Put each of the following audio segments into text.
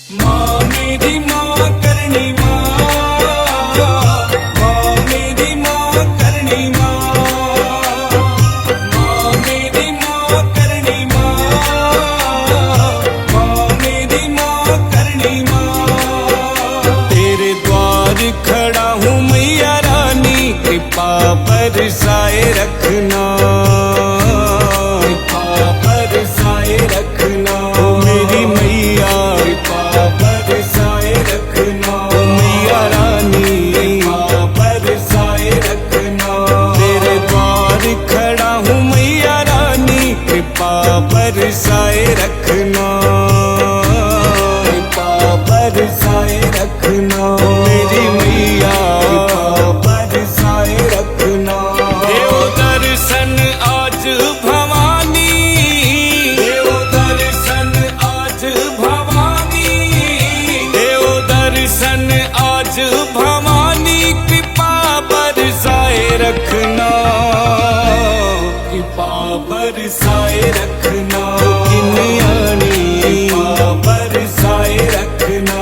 माँ मेरी माँ करनी माँ, माँ मेरी माँ करनी माँ, माँ मेरी माँ करनी माँ, माँ मेरी माँ करनी माँ। तेरे द्वार खड़ा हूँ मैया रानी, कृपा बरसाए रखना, कृपा बरसाए रखना। ओ मेरी मैया कृपा बरसाए रखना, ओ मैया रानी कृपा बरसाए रखना। तेरे द्वार खड़ा हूँ मैया रानी, कृपा बरसाए रखना, कृपा बरसाए रखना। ओ मेरी मैया कृपा बरसाए रखना। देव दर्शन आज भवानी, देव दर्शन आज भवानी, देव दर्शन आज भवानी, कृपा बरसाए रखना, कृपा बरसाए रखना। किन्यानी कृपा बरसाए रखना।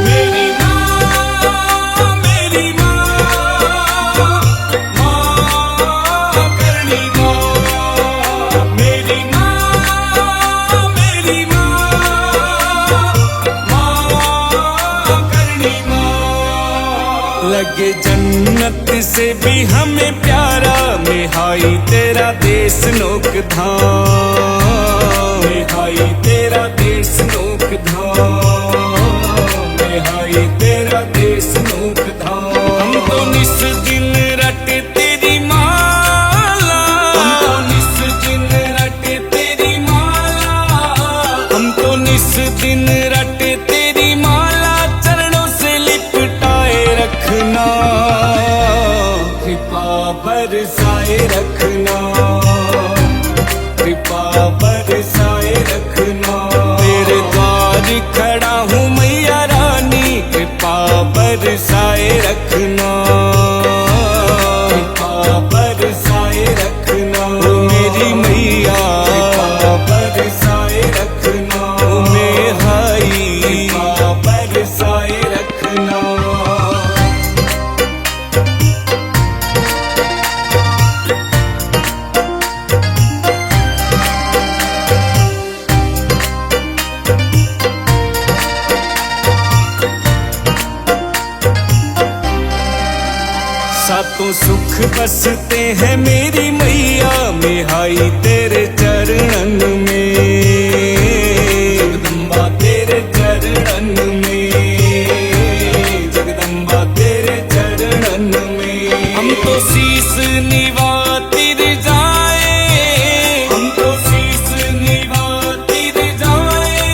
मेरी माँ, मेरी माँ, माँ करनी माँ। मेरी माँ, मेरी माँ, माँ करनी माँ। लगे जन्नत से भी हमें प्यारा, मेहाई तेरा देश नोक धाम, मेहाई तेरा देश नोक धाम, मेहाई तेरा देश नोक धाम। हम तो निस दिन रटे तेरी माला, हम तो निस दिन रटे तेरी माला, हम तो निस दिन रटे तेरी माला, चरणों से लिपटाए रखना, कृपा बरसाए रखना, कृपा बरसाए रखना। तेरे द्वार खड़ा हूँ मैया रानी, कृपा बरसाए रखना, कृपा बरसाए रखना। ओ मेरी मैया कृपा बरसाए रखना, ओ मेहाई कृपा बरसाए रखना। सातों सुख बसते हैं मेरी मैया, मेहाई तेरे चरणन में, जगदम्बा तेरे चरणन में, जगदम्बा तेरे चरणन में। हम तो शीस निवातिर जाए, हम तो शीस निवातिर जाए,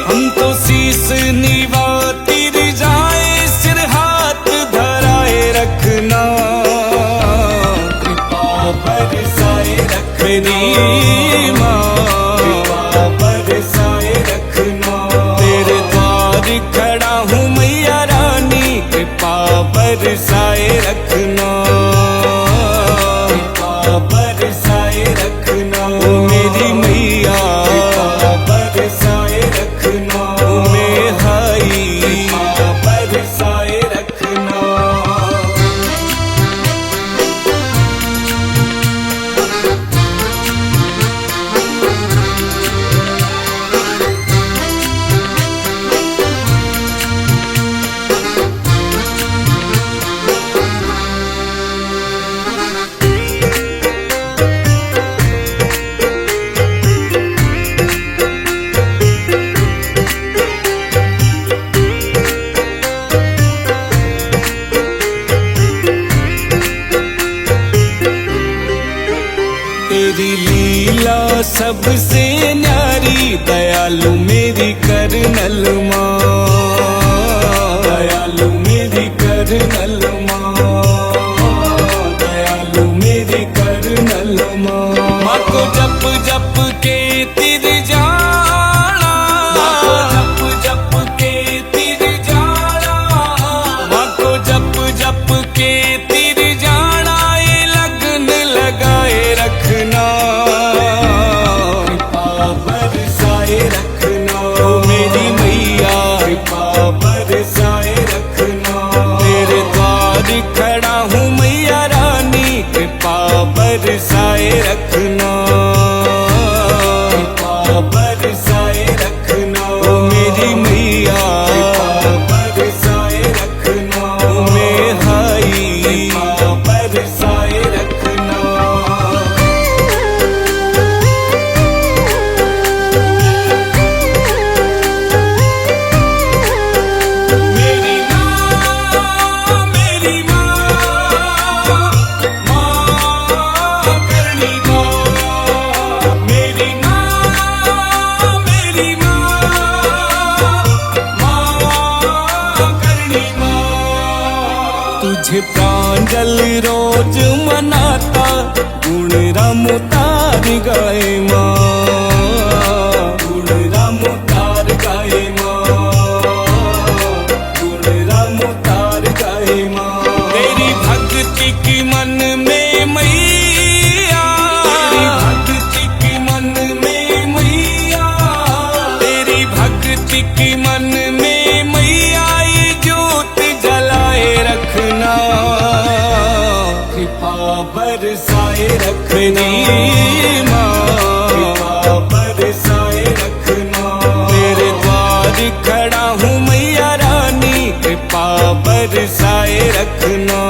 हम तो शीस निवातिर जाए, सिर हाथ धराए रखना, कृपा बरसाए रखनी माँ, कृपा बरसाए रखना। तेरे द्वार खड़ा हूँ मैया रानी, कृपा बरसाए रखना, कृपा बरसाए रखना। ओ मेरी मैया कृपा बरसाए रखना, ओ मेहाई कृपा बरसाए रखना। तेरी लीला सबसे न्यारी, दयालु मेरी करनल माँ, दयालु मेरी करनल माँ, दयालु मेरी करनल माँ। माँ को जप जप के तिर जाना, माँ को जप जप के तिर जाना, माँ को जप जप बरसाए रखना। तेरे द्वार खड़ा हूँ मैया रानी, कृपा बरसाए रखना, कृपा बरसाए रखना। ओ मेरी मैया कृपा बरसाए रखना, ओ मेरे हाई कृपा बरसाए रखना। मेरी माँ, मेरी माँ, माँ करनी माँ। मेरी माँ, मेरी माँ, माँ करनी माँ। तुझे प्रांजल रोज मनाता, गुण राम तार गाए माँ, गुण राम तार गाए माँ, गुण राम तार गाए माँ। तेरी भक्ति की मन में मैया, तेरी भक्ति की मन में मैया, तेरी भक्ति की मन में मैया, ये ज्योत जलाए रखना, कृपा बरसाए रखनी माँ, कृपा बरसाए रखना। तेरे द्वार खड़ा हूँ मैया रानी, कृपा बरसाए रखना।